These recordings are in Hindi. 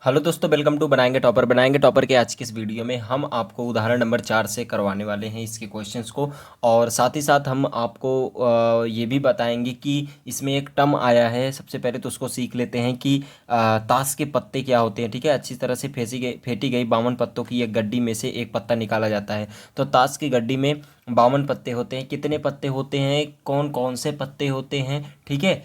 हेलो दोस्तों, वेलकम टू बनाएंगे टॉपर के आज की इस वीडियो में हम आपको उदाहरण नंबर 4 से करवाने वाले हैं इसके क्वेश्चंस को। और साथ ही साथ हम आपको ये भी बताएंगे कि इसमें एक टर्म आया है। सबसे पहले तो उसको सीख लेते हैं कि ताश के पत्ते क्या होते हैं। ठीक है, अच्छी तरह से फेंटी गई 52 पत्तों की एक गड्डी में से एक पत्ता निकाला जाता है। तो ताश की गड्डी में 52 पत्ते होते हैं। कितने पत्ते होते हैं, कौन कौन से पत्ते होते हैं, ठीक है।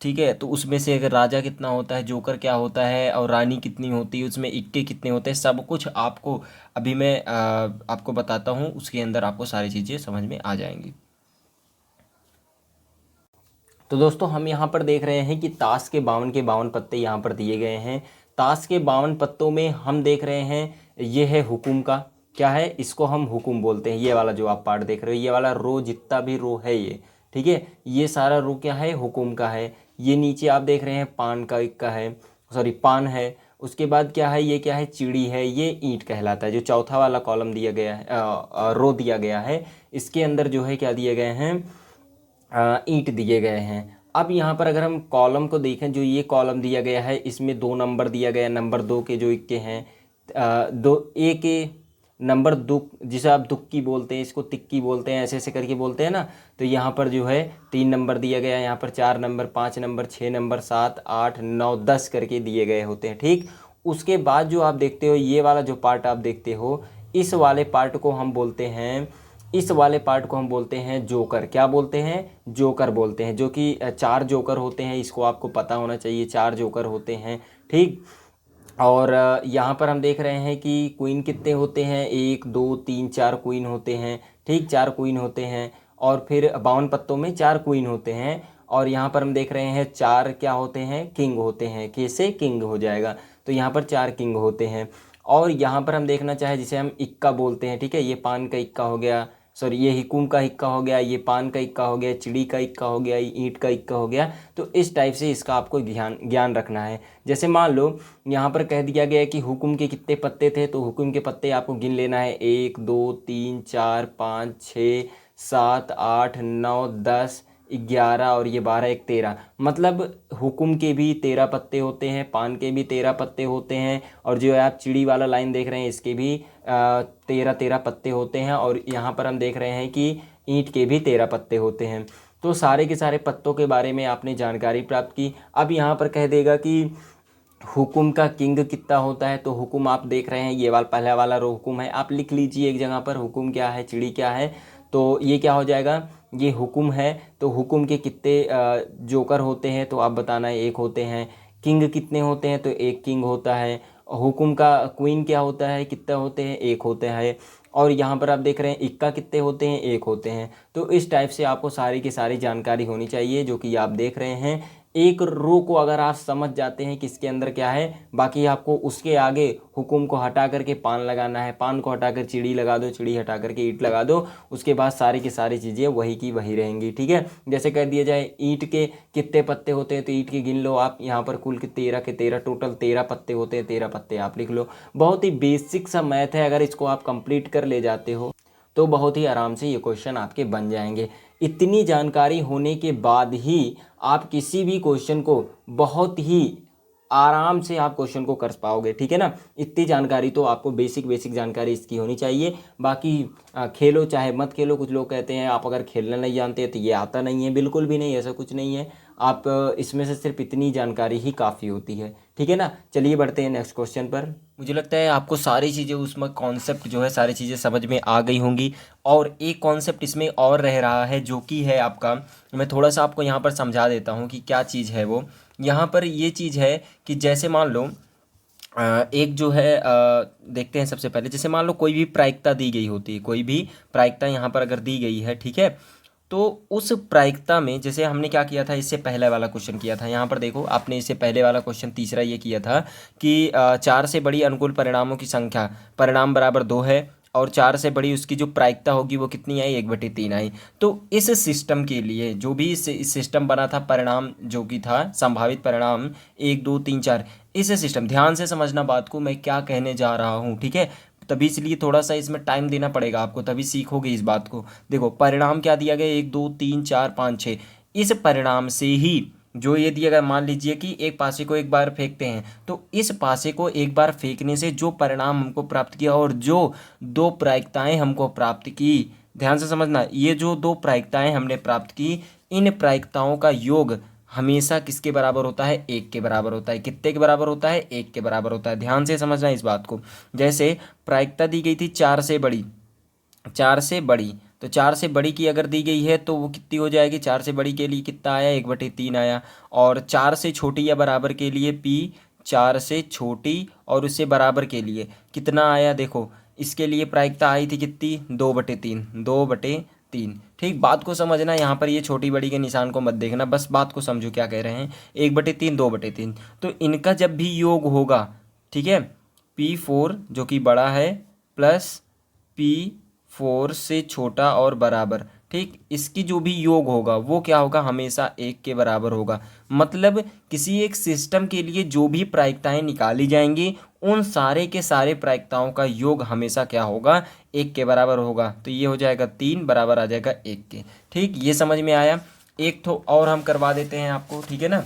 ठीक है, तो उसमें से अगर राजा कितना होता है, जोकर क्या होता है और रानी कितनी होती है, उसमें इक्के कितने होते हैं, सब कुछ आपको अभी मैं आपको बताता हूँ। उसके अंदर आपको सारी चीज़ें समझ में आ जाएंगी। तो दोस्तों, हम यहाँ पर देख रहे हैं कि ताश के 52 पत्ते यहाँ पर दिए गए हैं। ताश के 52 पत्तों में हम देख रहे हैं ये है हुकुम का। क्या है, इसको हम हुकुम बोलते हैं। ये वाला जो आप पार्ट देख रहे हो, ये वाला रो, जितना भी रो है ये, ठीक है, ये सारा रो क्या है, हुकुम का है। ये नीचे आप देख रहे हैं पान का है, सॉरी पान है। उसके बाद क्या है, ये क्या है, चिड़ी है। ये ईंट कहलाता है। जो चौथा वाला कॉलम दिया गया है, रो दिया गया है, इसके अंदर जो है क्या दिए गए हैं, ईंट दिए गए हैं। अब यहाँ पर अगर हम कॉलम को देखें, जो ये कॉलम दिया गया है, इसमें 2 नंबर दिया गया है। नंबर 2 के जो इक्के हैं, दो ए के नंबर दुक, जिसे आप दुक्की बोलते हैं, इसको तिक्की बोलते हैं, ऐसे ऐसे करके बोलते हैं ना। तो यहाँ पर जो है 3 नंबर दिया गया है, यहाँ पर 4 नंबर, 5 नंबर, 6 नंबर, 7, 8, 9, 10 करके दिए गए होते हैं। ठीक, उसके बाद जो आप देखते हो, ये वाला जो पार्ट आप देखते हो, इस वाले पार्ट को हम बोलते हैं, इस वाले पार्ट को हम बोलते हैं जोकर। क्या बोलते हैं, जोकर बोलते हैं। जो कि 4 जोकर होते हैं, इसको आपको पता होना चाहिए, 4 जोकर होते हैं। ठीक, और यहाँ पर हम देख रहे हैं कि क्वीन कितने होते हैं, 1 2 3 4 क्वीन होते हैं। ठीक, 4 क्वीन होते हैं। और फिर 52 पत्तों में 4 क्वीन होते हैं। और यहाँ पर हम देख रहे हैं 4 क्या होते हैं, किंग होते हैं। कैसे किंग हो जाएगा, तो यहाँ पर 4 किंग होते हैं। और यहाँ पर हम देखना चाहें, जिसे हम इक्का बोलते हैं, ठीक है, ये पान का इक्का हो गया, सॉरी ये हिकुम का इक्का हो गया, ये पान का इक्का हो गया, चिड़ी का इक्का हो गया, ये ईंट का इक्का हो गया। तो इस टाइप से इसका आपको ध्यान ज्ञान रखना है। जैसे मान लो यहाँ पर कह दिया गया है कि हुकुम के कितने पत्ते थे, तो हुकुम के पत्ते आपको गिन लेना है, 1 2 3 4 5 6 7 8 9 10 11 और ये 12 1 13। मतलब हुकुम के भी 13 पत्ते होते हैं, पान के भी 13 पत्ते होते हैं, और जो है आप चिड़ी वाला लाइन देख रहे हैं, इसके भी 13 पत्ते होते हैं। और यहाँ पर हम देख रहे हैं कि ईंट के भी 13 पत्ते होते हैं। तो सारे के सारे पत्तों के बारे में आपने जानकारी प्राप्त की। अब यहाँ पर कह देगा कि हुकुम का किंग कितना होता है, तो हुकुम आप देख रहे हैं, ये वाला पहला वाला रो हुकुम है। आप लिख लीजिए एक जगह पर, हुकुम क्या है, चिड़ी क्या है। तो ये क्या हो जाएगा, ये हुकुम है। तो हुकुम के कितने जोकर होते हैं, तो आप बताना है, 1 होते हैं। किंग कितने होते हैं, तो 1 किंग होता है। हुकुम का क्वीन क्या होता है, कितने होते हैं, 1 होते हैं। और यहाँ पर आप देख रहे हैं इक्का कितने होते हैं, 1 होते हैं। तो इस टाइप से आपको सारी की सारी जानकारी होनी चाहिए, जो कि आप देख रहे हैं। एक रो को अगर आप समझ जाते हैं कि इसके अंदर क्या है, बाकी आपको उसके आगे हुकुम को हटा करके पान लगाना है, पान को हटा कर चिड़ी लगा दो, चिड़ी हटा करके ईंट लगा दो। उसके बाद सारी की सारी चीज़ें वही की वही रहेंगी। ठीक है, जैसे कह दिया जाए ईंट के कितने पत्ते होते हैं, तो ईंट के गिन लो आप, यहाँ पर कुल के 13 के 13, टोटल 13 पत्ते होते हैं, 13 पत्ते आप लिख लो। बहुत ही बेसिक सा मैथ है, अगर इसको आप कंप्लीट कर ले जाते हो तो बहुत ही आराम से ये क्वेश्चन आपके बन जाएंगे। इतनी जानकारी होने के बाद ही आप किसी भी क्वेश्चन को बहुत ही आराम से आप क्वेश्चन को कर पाओगे। ठीक है ना, इतनी जानकारी तो आपको बेसिक बेसिक जानकारी इसकी होनी चाहिए। बाकी खेलो चाहे मत खेलो, कुछ लोग कहते हैं आप अगर खेलना नहीं जानते तो ये आता नहीं है, बिल्कुल भी नहीं, ऐसा कुछ नहीं है। आप इसमें से सिर्फ इतनी जानकारी ही काफ़ी होती है। ठीक है ना, चलिए बढ़ते हैं नेक्स्ट क्वेश्चन पर। मुझे लगता है आपको सारी चीज़ें उसमें कॉन्सेप्ट जो है सारी चीज़ें समझ में आ गई होंगी। और एक कॉन्सेप्ट इसमें और रह रहा है, जो कि है आपका, मैं थोड़ा सा आपको यहाँ पर समझा देता हूँ कि क्या चीज़ है वो। यहाँ पर ये चीज़ है कि जैसे मान लो एक जो है देखते हैं सबसे पहले, जैसे मान लो कोई भी प्रायिकता दी गई होती है, कोई भी प्रायिकता यहाँ पर अगर दी गई है, ठीक है, तो उस प्रायिकता में जैसे हमने क्या किया था, इससे पहले वाला क्वेश्चन किया था। यहाँ पर देखो, आपने इससे पहले वाला क्वेश्चन तीसरा ये किया था कि 4 से बड़ी अनुकूल परिणामों की संख्या, परिणाम बराबर 2 है, और 4 से बड़ी उसकी जो प्रायिकता होगी वो कितनी आई, 1/3 आई। तो इस सिस्टम के लिए जो भी इस सिस्टम बना था, परिणाम जो कि था संभावित परिणाम 1 2 3 4, इस सिस्टम, ध्यान से समझना बात को, मैं क्या कहने जा रहा हूँ, ठीक है। तभी इसलिए थोड़ा सा इसमें टाइम देना पड़ेगा आपको, तभी सीखोगे इस बात को। देखो परिणाम क्या दिया गया, 1 2 3 4 5 6, इस परिणाम से ही जो ये दिया गया, मान लीजिए कि एक पासे को एक बार फेंकते हैं, तो इस पासे को एक बार फेंकने से जो परिणाम हमको प्राप्त किया और जो दो प्रायिकताएं हमको प्राप्त की, ध्यान से समझना, ये जो दो प्रायिकताएं हमने प्राप्त की, इन प्रायिकताओं का योग हमेशा किसके बराबर होता है? एक के बराबर होता है। कितने के बराबर होता है? एक के बराबर होता है। ध्यान से समझना इस बात को। जैसे प्रायिकता दी गई थी 4 से बड़ी, 4 से बड़ी, तो 4 से बड़ी की अगर दी गई है तो वो कितनी हो जाएगी? 4 से बड़ी के लिए कितना आया? 1/3 आया। और 4 से छोटी या बराबर के लिए पी, 4 से छोटी और उससे बराबर के लिए कितना आया? देखो, इसके लिए प्रायिकता आई थी कितनी? 2/3, 2/3। ठीक, बात को समझना, यहाँ पर ये छोटी बड़ी के निशान को मत देखना, बस बात को समझो क्या कह रहे हैं। 1/3, 2/3, तो इनका जब भी योग होगा, ठीक है, P4 जो कि बड़ा है प्लस P4 से छोटा और बराबर, ठीक, इसकी जो भी योग होगा वो क्या होगा? हमेशा एक के बराबर होगा। मतलब किसी एक सिस्टम के लिए जो भी प्रायिकताएं निकाली जाएंगी, उन सारे के सारे प्रायिकताओं का योग हमेशा क्या होगा? एक के बराबर होगा। तो ये हो जाएगा 3 बराबर आ जाएगा 1 के। ठीक, ये समझ में आया। एक तो और हम करवा देते हैं आपको, ठीक है ना,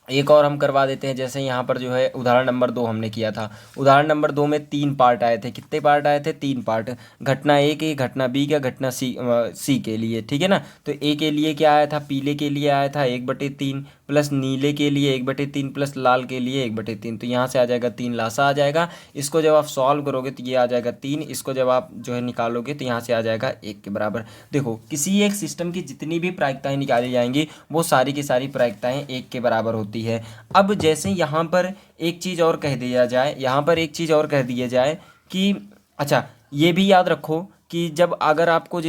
एक और हम करवा देते हैं। जैसे यहाँ पर जो है उदाहरण नंबर 2 हमने किया था। उदाहरण नंबर 2 में 3 पार्ट आए थे। कितने पार्ट आए थे? 3 पार्ट। घटना ए के, घटना बी का, घटना सी के लिए, ठीक है ना। तो ए के लिए क्या आया था? पीले के लिए आया था 1/3 प्लस नीले के लिए 1/3 प्लस लाल के लिए 1/3। तो यहाँ से आ जाएगा 3, लासा आ जाएगा। इसको जब आप सॉल्व करोगे तो ये आ जाएगा 3। इसको जब आप जो है निकालोगे तो यहाँ से आ जाएगा 1 के बराबर। देखो, किसी एक सिस्टम की जितनी भी प्रायिकताएं निकाली जाएंगी वो सारी की सारी प्रायिकताएं 1 के बराबर होती है। अब जैसे यहाँ पर एक चीज़ और कह दिया जाए, यहाँ पर एक चीज़ और कह दिया जाए कि अच्छा, ये भी याद रखो कि जब अगर आपको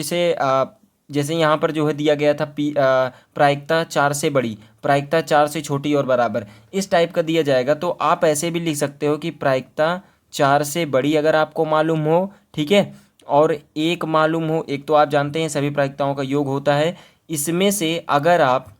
जैसे यहाँ पर जो है दिया गया था प्रायिकता 4 से बड़ी, प्रायिकता 4 से छोटी और बराबर, इस टाइप का दिया जाएगा तो आप ऐसे भी लिख सकते हो कि प्रायिकता 4 से बड़ी अगर आपको मालूम हो, ठीक है, और एक मालूम हो, एक तो आप जानते हैं सभी प्रायिकताओं का योग होता है, इसमें से अगर आप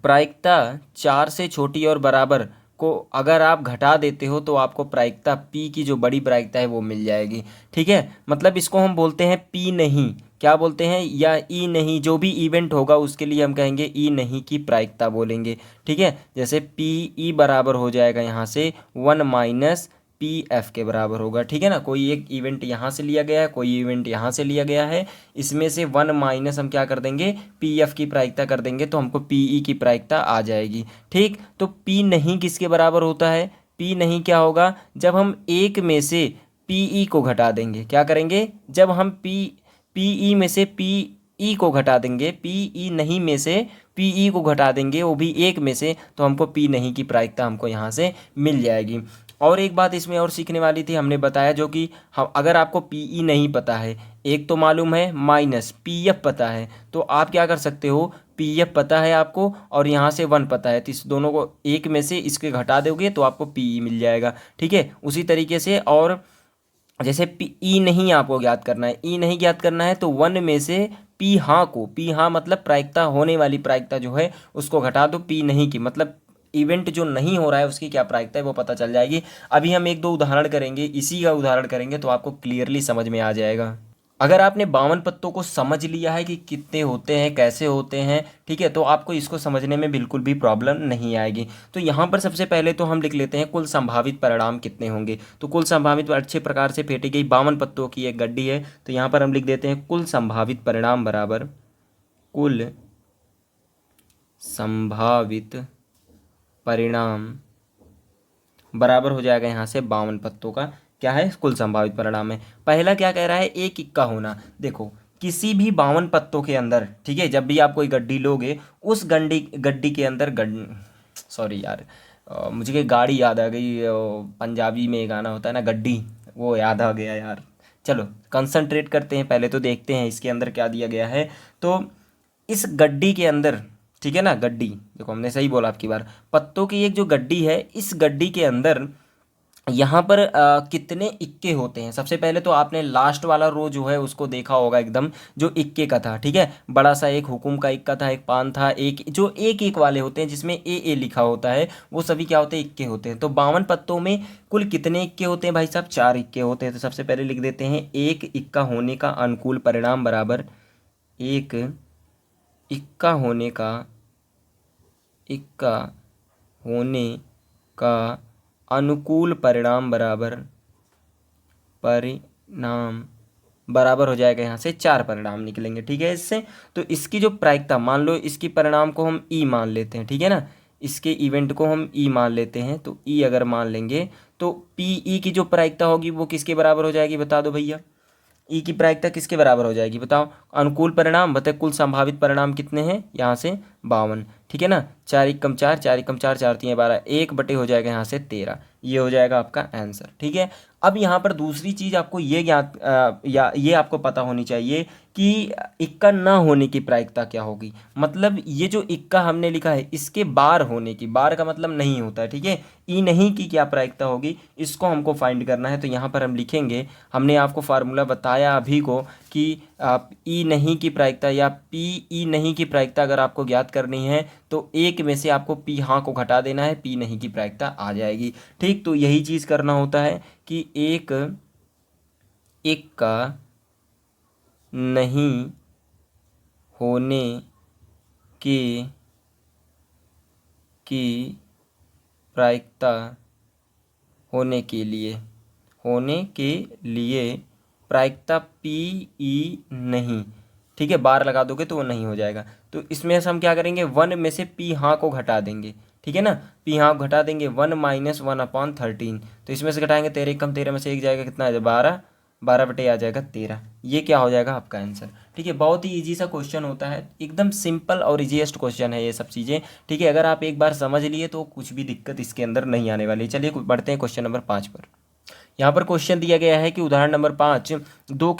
प्रायिकता 4 से छोटी और बराबर को अगर आप घटा देते हो तो आपको प्रायिकता P की जो बड़ी प्रायिकता है वो मिल जाएगी। ठीक है, मतलब इसको हम बोलते हैं P नहीं, क्या बोलते हैं, या E नहीं, जो भी इवेंट होगा उसके लिए हम कहेंगे E नहीं की प्रायिकता बोलेंगे। ठीक है, जैसे PE बराबर हो जाएगा यहाँ से 1 माइनस PF के बराबर होगा। ठीक है ना, कोई एक इवेंट यहाँ से लिया गया है, कोई इवेंट यहाँ से लिया गया है, इसमें से 1 माइनस हम क्या कर देंगे? PF की प्रायिकता कर देंगे तो हमको PE की प्रायिकता आ जाएगी। ठीक, तो P नहीं किसके बराबर होता है? P नहीं क्या होगा? जब हम एक में से PE को घटा देंगे, क्या करेंगे? जब हम PE में से PE को घटा देंगे, PE नहीं में से PE को घटा देंगे, वो भी एक में से, तो हमको P नहीं की प्रायिकता हमको यहाँ से मिल जाएगी। और एक बात इसमें और सीखने वाली थी, हमने बताया जो कि हम अगर आपको PE नहीं पता है, एक तो मालूम है माइनस PF पता है, तो आप क्या कर सकते हो? PF पता है आपको और यहाँ से 1 पता है, तो इस दोनों को एक में से इसके घटा दोगे तो आपको PE मिल जाएगा। ठीक है, उसी तरीके से और जैसे ई नहीं आपको ज्ञात करना है, ई नहीं ज्ञात करना है तो 1 में से पी हाँ मतलब प्रायिकता होने वाली प्रायिकता जो है उसको घटा दो, P नहीं की मतलब इवेंट जो नहीं हो रहा है उसकी क्या प्रायिकता है वो पता चल जाएगी। अभी हम एक दो उदाहरण करेंगे, इसी का उदाहरण करेंगे तो आपको क्लियरली समझ में आ जाएगा। अगर आपने 52 पत्तों को समझ लिया है कि कितने होते हैं, कैसे होते हैं, ठीक है, तो आपको इसको समझने में बिल्कुल भी प्रॉब्लम नहीं आएगी। तो यहाँ पर सबसे पहले तो हम लिख लेते हैं कुल संभावित परिणाम कितने होंगे। तो कुल संभावित अच्छे प्रकार से फेंटी गई 52 पत्तों की एक गड्डी है, तो यहाँ पर हम लिख देते हैं कुल संभावित परिणाम बराबर कुल संभावित परिणाम बराबर हो जाएगा यहाँ से 52 पत्तों का क्या है? कुल संभावित परिणाम है। पहला क्या कह रहा है? एक इक्का होना। देखो, किसी भी 52 पत्तों के अंदर, ठीक है, जब भी आप कोई गड्डी लोगे उस गड्डी के अंदर सॉरी यार, मुझे कि गाड़ी याद आ गई, पंजाबी में गाना होता है ना गड्डी, वो याद आ गया यार। चलो कंसंट्रेट करते हैं, पहले तो देखते हैं इसके अंदर क्या दिया गया है। तो इस गड्डी के अंदर, ठीक है ना, गड्डी, देखो हमने सही बोला आपकी बार, पत्तों की एक जो गड्डी है, इस गड्डी के अंदर यहाँ पर कितने इक्के होते हैं? सबसे पहले तो आपने लास्ट वाला रो जो है उसको देखा होगा एकदम, जो इक्के का था, ठीक है, बड़ा सा एक हुकुम का इक्का था, एक पान था, एक जो एक एक वाले होते हैं जिसमें ए लिखा होता है, वो सभी क्या होते हैं? इक्के होते हैं। तो 52 पत्तों में कुल कितने इक्के होते हैं भाई साहब? 4 इक्के होते हैं। तो सबसे पहले लिख देते हैं एक इक्का होने का अनुकूल परिणाम बराबर एक इक्का होने का इक्का होने का अनुकूल परिणाम बराबर हो जाएगा, यहाँ से 4 परिणाम निकलेंगे। ठीक है, इससे तो इसकी जो प्रायिकता, मान लो इसकी परिणाम को हम ई मान लेते हैं, ठीक है ना, इसके इवेंट को हम ई मान लेते हैं, तो ई अगर मान लेंगे तो पी ई की जो प्रायिकता होगी वो किसके बराबर हो जाएगी, बता दो भैया। ई की प्रायिकता किसके बराबर हो जाएगी बताओ। अनुकूल परिणाम बताए कुल संभावित परिणाम कितने हैं, यहाँ से 52। ठीक है ना, 4 एकम 4, 4 एकम 4, 4 3 12, 1 बटे हो जाएगा यहाँ से 13। ये हो जाएगा आपका आंसर। ठीक है, अब यहाँ पर दूसरी चीज़ आपको ये ज्ञात या ये आपको पता होनी चाहिए कि इक्का ना होने की प्रायिकता क्या होगी। मतलब ये जो इक्का हमने लिखा है इसके बार होने की, बार का मतलब नहीं होता है, ठीक है, ई नहीं की क्या प्रायिकता होगी, इसको हमको फाइंड करना है। तो यहाँ पर हम लिखेंगे, हमने आपको फार्मूला बताया अभी को कि ई नहीं की प्रायिकता या पी ई नहीं की प्रायिकता अगर आपको ज्ञात करनी है तो एक में से आपको पी हाँ को घटा देना है, पी नहीं की प्रायिकता आ जाएगी। ठीक, तो यही चीज़ करना होता है कि एक का नहीं होने की प्रायिकता होने के लिए प्रायिकता पी ई नहीं, ठीक है, बार लगा दोगे तो वो नहीं हो जाएगा। तो इसमें से हम क्या करेंगे, 1 में से पी हाँ को घटा देंगे, ठीक है ना, पी हाँ को घटा देंगे, 1 - 1/13। तो इसमें से घटाएंगे 13 एकम 13 में से 1 जाएगा, कितना है 12, 12 बटे आ जाएगा 13। ये क्या हो जाएगा आपका आंसर। ठीक है, बहुत ही इजी सा क्वेश्चन होता है, एकदम सिंपल और इजीएस्ट क्वेश्चन है ये सब चीज़ें। ठीक है, अगर आप एक बार समझ लिए तो कुछ भी दिक्कत इसके अंदर नहीं आने वाली। चलिए बढ़ते हैं क्वेश्चन नंबर 5 पर। यहाँ पर क्वेश्चन दिया गया है कि उदाहरण नंबर 5, दो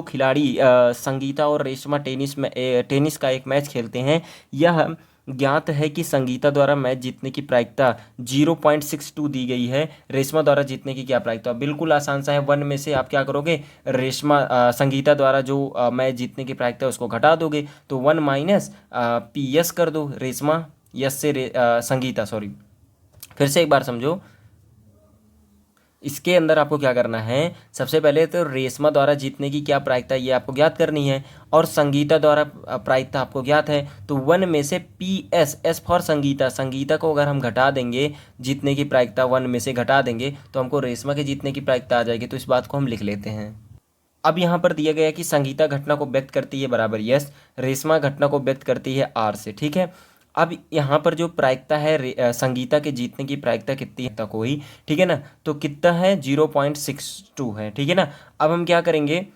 खिलाड़ी संगीता और रेशमा टेनिस का एक मैच खेलते हैं। यह ज्ञात है कि संगीता द्वारा मैच जीतने की प्रायिकता 0.62 दी गई है, रेशमा द्वारा जीतने की क्या प्रायिकता। बिल्कुल आसान सा है, 1 में से आप क्या करोगे, संगीता द्वारा जो मैच जीतने की प्रायिकता है उसको घटा दोगे, तो 1 माइनस पी एस कर दो, रेशमा यस से संगीता, सॉरी फिर से एक बार समझो। इसके अंदर आपको क्या करना है, सबसे पहले तो रेशमा द्वारा जीतने की क्या प्रायिकता ये आपको ज्ञात करनी है, और संगीता द्वारा प्रायिकता आपको ज्ञात है। तो 1 में से पी एस फॉर संगीता को अगर हम घटा देंगे, जीतने की प्रायिकता 1 में से घटा देंगे तो हमको रेशमा के जीतने की प्रायिकता आ जाएगी। तो इस बात को हम लिख लेते हैं। अब यहाँ पर दिया गया है कि संगीता घटना को व्यक्त करती है बराबर यस, रेशमा घटना को व्यक्त करती है आर से। ठीक है, अब यहाँ पर जो प्रायिकता है संगीता के जीतने की प्रायिकता कितनी है तक हुई, ठीक है ना, तो कितना है 0.62 है। ठीक है ना, अब हम क्या करेंगे,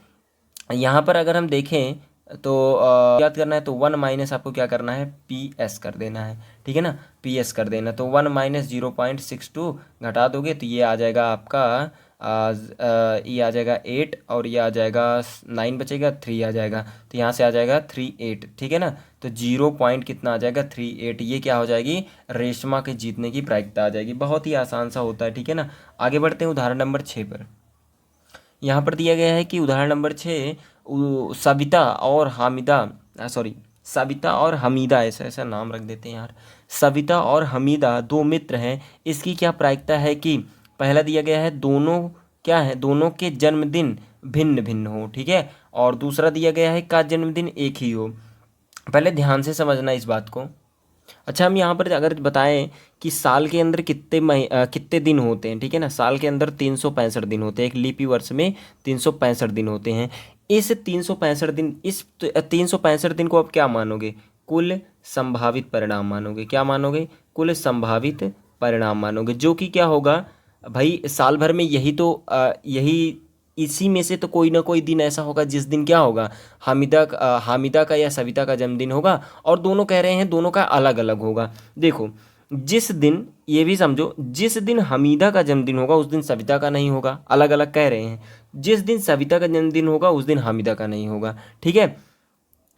यहाँ पर अगर हम देखें तो याद करना है, तो 1 माइनस आपको क्या करना है, पी एस कर देना है। ठीक है ना, पी एस कर देना, तो 1 - 0.62 घटा दोगे तो ये आ जाएगा आपका ये आ जाएगा 8, और ये आ जाएगा 9 बचेगा, 3 आ जाएगा, तो यहाँ से आ जाएगा 38। ठीक है ना, तो 0 पॉइंट कितना आ जाएगा 38, ये क्या हो जाएगी, रेशमा के जीतने की प्रायिकता आ जाएगी। बहुत ही आसान सा होता है। ठीक है ना, आगे बढ़ते हैं उदाहरण नंबर 6 पर। यहाँ पर दिया गया है कि उदाहरण नंबर 6, सविता और हमीदा, ऐसा ऐसा नाम रख देते हैं यार, सविता और हमीदा 2 मित्र हैं। इसकी क्या प्रायिकता है कि पहला दिया गया है दोनों क्या है, दोनों के जन्मदिन भिन्न भिन्न हो। ठीक है, और दूसरा दिया गया है का जन्मदिन एक ही हो। पहले ध्यान से समझना इस बात को। अच्छा, हम यहाँ पर अगर बताएं कि साल के अंदर कितने दिन होते हैं, ठीक है ना, साल के अंदर 365 दिन होते हैं, एक लीपी वर्ष में 365 दिन होते हैं। इस 365 दिन को आप क्या मानोगे, कुल संभावित परिणाम मानोगे। क्या मानोगे, कुल संभावित परिणाम मानोगे, जो कि क्या होगा भाई, साल भर में यही इसी में से तो कोई ना कोई दिन ऐसा होगा जिस दिन क्या होगा, हामिदा का या सविता का जन्मदिन होगा, और दोनों कह रहे हैं दोनों का अलग अलग होगा। देखो, जिस दिन, ये भी समझो, जिस दिन हमीदा का जन्मदिन होगा उस दिन सविता का नहीं होगा, अलग अलग कह रहे हैं। जिस दिन सविता का जन्मदिन होगा उस दिन हामिदा का नहीं होगा। ठीक है,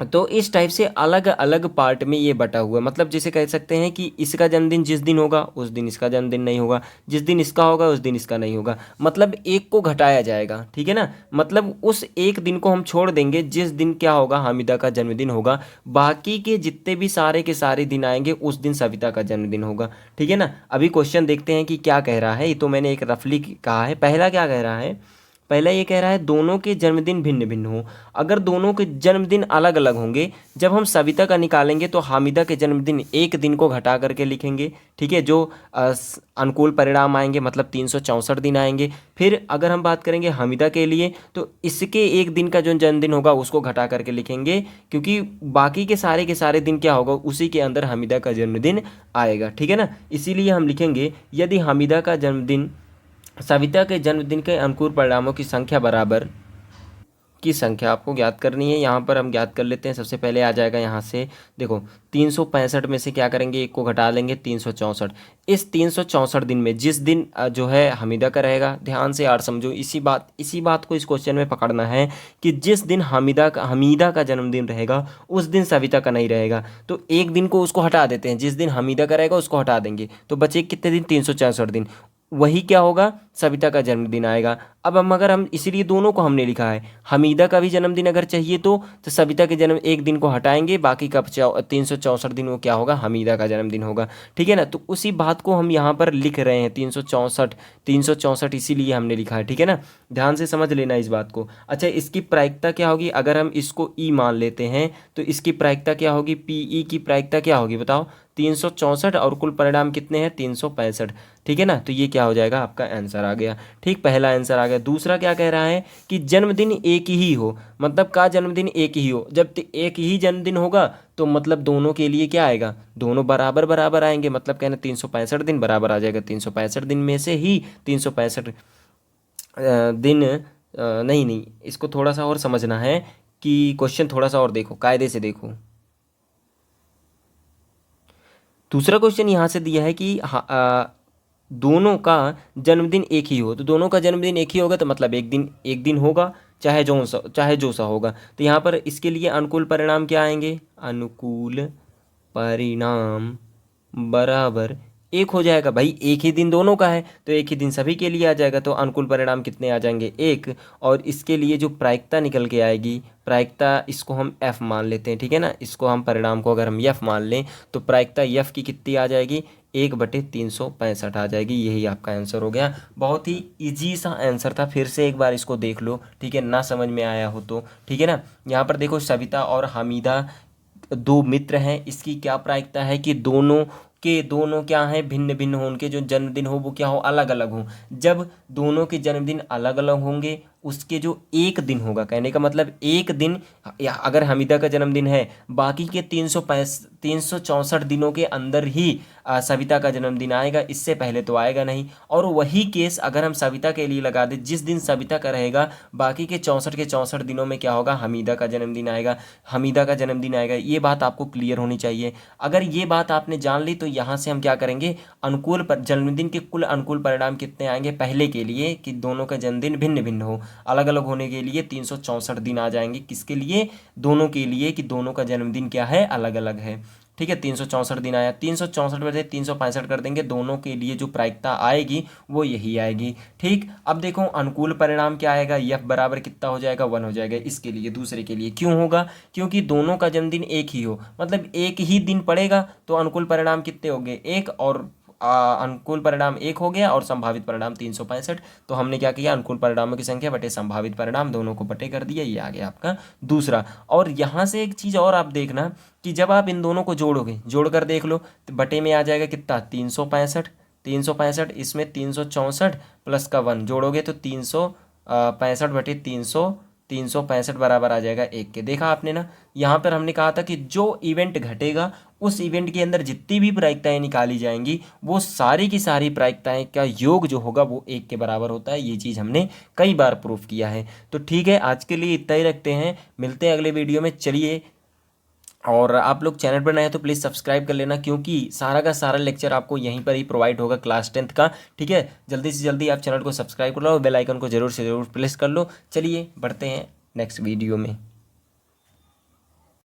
तो इस टाइप से अलग अलग पार्ट में ये बटा हुआ है। मतलब जैसे कह सकते हैं कि इसका जन्मदिन जिस दिन होगा उस दिन इसका जन्मदिन नहीं होगा, जिस दिन इसका होगा उस दिन इसका नहीं होगा, मतलब एक को घटाया जाएगा। ठीक है ना, मतलब उस एक दिन को हम छोड़ देंगे जिस दिन क्या होगा, हामिदा का जन्मदिन होगा, बाकी के जितने भी सारे के सारे दिन आएंगे उस दिन सविता का जन्मदिन होगा। ठीक है ना, अभी क्वेश्चन देखते हैं कि क्या कह रहा है। ये तो मैंने एक रफली कहा है। पहला क्या कह रहा है, पहला ये कह रहा है दोनों के जन्मदिन भिन्न भिन्न हो। अगर दोनों के जन्मदिन अलग अलग होंगे, जब हम सविता का निकालेंगे तो हामिदा के जन्मदिन एक दिन को घटा करके लिखेंगे, ठीक है, जो अनुकूल परिणाम आएंगे मतलब 364 दिन आएंगे। फिर अगर हम बात करेंगे हामिदा के लिए तो इसके एक दिन का जो जन्मदिन होगा उसको घटा करके लिखेंगे, क्योंकि बाकी के सारे दिन क्या होगा, उसी के अंदर हामिदा का जन्मदिन आएगा, ठीक है ना। इसीलिए हम लिखेंगे यदि हामिदा का जन्मदिन सविता के जन्मदिन के अनुकूल परिणामों की संख्या बराबर की संख्या आपको ज्ञात करनी है। यहाँ पर हम ज्ञात कर लेते हैं। सबसे पहले आ जाएगा यहाँ से, देखो 365 में से क्या करेंगे, एक को घटा लेंगे 364। इस 364 दिन में जिस दिन जो है हामिदा का रहेगा, ध्यान से यार समझो, इसी बात को इस क्वेश्चन में पकड़ना है कि जिस दिन हमीदा का जन्मदिन रहेगा उस दिन सविता का नहीं रहेगा, तो एक दिन को उसको हटा देते हैं, जिस दिन हमीदा का रहेगा उसको हटा देंगे, तो बचे कितने दिन, 364 दिन। वही क्या होगा, सविता का जन्मदिन आएगा। अब हम इसीलिए दोनों को हमने लिखा है, हमीदा का भी जन्मदिन अगर चाहिए तो सविता के जन्म एक दिन को हटाएंगे, बाकी का 364 दिन वो क्या होगा, हमीदा का जन्मदिन होगा, ठीक है ना। तो उसी बात को हम यहाँ पर लिख रहे हैं, 364 इसीलिए हमने लिखा है, ठीक है ना। ध्यान से समझ लेना इस बात को। अच्छा, इसकी प्रायिकता क्या होगी, अगर हम इसको ई मान लेते हैं तो इसकी प्रायिकता क्या होगी, पी ई की प्रायिकता क्या होगी बताओ, 364 और कुल परिणाम कितने हैं, 365, ठीक है ना। तो ये क्या हो जाएगा, आपका आंसर आ गया, ठीक, पहला आंसर आ गया। दूसरा क्या कह रहा है कि जन्मदिन एक ही हो, मतलब का जन्मदिन एक ही हो। जब एक ही जन्मदिन होगा तो मतलब दोनों के लिए क्या आएगा, दोनों बराबर बराबर आएंगे, मतलब कहना 365 दिन बराबर आ जाएगा। 365 दिन में से ही 365 दिन नहीं, इसको थोड़ा सा और समझना है कि क्वेश्चन थोड़ा सा और देखो, कायदे से देखो। दूसरा क्वेश्चन यहाँ से दिया है कि दोनों का जन्मदिन एक ही हो, तो दोनों का जन्मदिन एक ही होगा तो मतलब एक दिन होगा, चाहे जो सा होगा। तो यहाँ पर इसके लिए अनुकूल परिणाम क्या आएंगे, अनुकूल परिणाम बराबर एक हो जाएगा। भाई एक ही दिन दोनों का है तो एक ही दिन सभी के लिए आ जाएगा, तो अनुकूल परिणाम कितने आ जाएंगे, एक। और इसके लिए जो प्रायिकता निकल के आएगी, प्रायिकता इसको हम एफ मान लेते हैं, ठीक है ना। इसको हम परिणाम को अगर हम एफ मान लें तो प्रायिकता एफ की कितनी आ जाएगी, 1/365 आ जाएगी। यही आपका आंसर हो गया। बहुत ही इजी सा आंसर था, फिर से एक बार इसको देख लो, ठीक है, ना समझ में आया हो तो, ठीक है ना। यहाँ पर देखो सविता और हामिदा दो मित्र हैं, इसकी क्या प्रायिकता है कि दोनों क्या हैं, भिन्न भिन्न हो, उनके जो जन्मदिन हो वो क्या हो, अलग अलग हो। जब दोनों के जन्मदिन अलग अलग होंगे उसके जो एक दिन होगा, कहने का मतलब एक दिन, अगर हमीदा का जन्मदिन है बाकी के 364 दिनों के अंदर ही सविता का जन्मदिन आएगा, इससे पहले तो आएगा नहीं। और वही केस अगर हम सविता के लिए लगा दें, जिस दिन सविता का रहेगा बाकी के 64 दिनों में क्या होगा, हमीदा का जन्मदिन आएगा। ये बात आपको क्लियर होनी चाहिए। अगर ये बात आपने जान ली तो यहाँ से हम क्या करेंगे, जन्मदिन के कुल अनुकूल परिणाम कितने आएंगे, पहले के लिए कि दोनों का जन्मदिन भिन्न भिन्न हो, अलग अलग होने के लिए 364 दिन आ जाएंगे। किसके लिए, दोनों के लिए, कि दोनों का जन्मदिन क्या है, अलग अलग है, ठीक है। 364 दिन आया, 364 में से 365 कर देंगे, दोनों के लिए जो प्रायिकता आएगी वो यही आएगी, ठीक। अब देखो अनुकूल परिणाम क्या आएगा, एफ बराबर कितना हो जाएगा, 1 हो जाएगा। इसके लिए दूसरे के लिए क्यों होगा, क्योंकि दोनों का जन्मदिन एक ही हो, मतलब एक ही दिन पड़ेगा, तो अनुकूल परिणाम कितने हो गए, एक, और अनुकूल परिणाम एक हो गया और संभावित परिणाम 365। तो हमने क्या किया, अनुकूल परिणामों की संख्या बटे संभावित परिणाम, दोनों को बटे कर दिया, ये आ गया आपका दूसरा। और यहाँ से एक चीज़ और आप देखना कि जब आप इन दोनों को जोड़ोगे, जोड़ कर देख लो, तो बटे में आ जाएगा कितना, 365, इसमें 364 प्लस का 1 जोड़ोगे तो 365 बटे 365 बराबर आ जाएगा 1 के। देखा आपने ना, यहाँ पर हमने कहा था कि जो इवेंट घटेगा उस इवेंट के अंदर जितनी भी प्रायिकताएं निकाली जाएंगी वो सारी की सारी प्रायिकताएं का योग जो होगा वो 1 के बराबर होता है। ये चीज़ हमने कई बार प्रूफ किया है। तो ठीक है, आज के लिए इतना ही रखते हैं, मिलते हैं अगले वीडियो में। चलिए, और आप लोग चैनल पर नए हैं तो प्लीज़ सब्सक्राइब कर लेना, क्योंकि सारा का सारा लेक्चर आपको यहीं पर ही प्रोवाइड होगा क्लास 10th का, ठीक है। जल्दी से जल्दी आप चैनल को सब्सक्राइब कर लो और बेल आइकन को जरूर से जरूर प्रेस कर लो। चलिए बढ़ते हैं नेक्स्ट वीडियो में।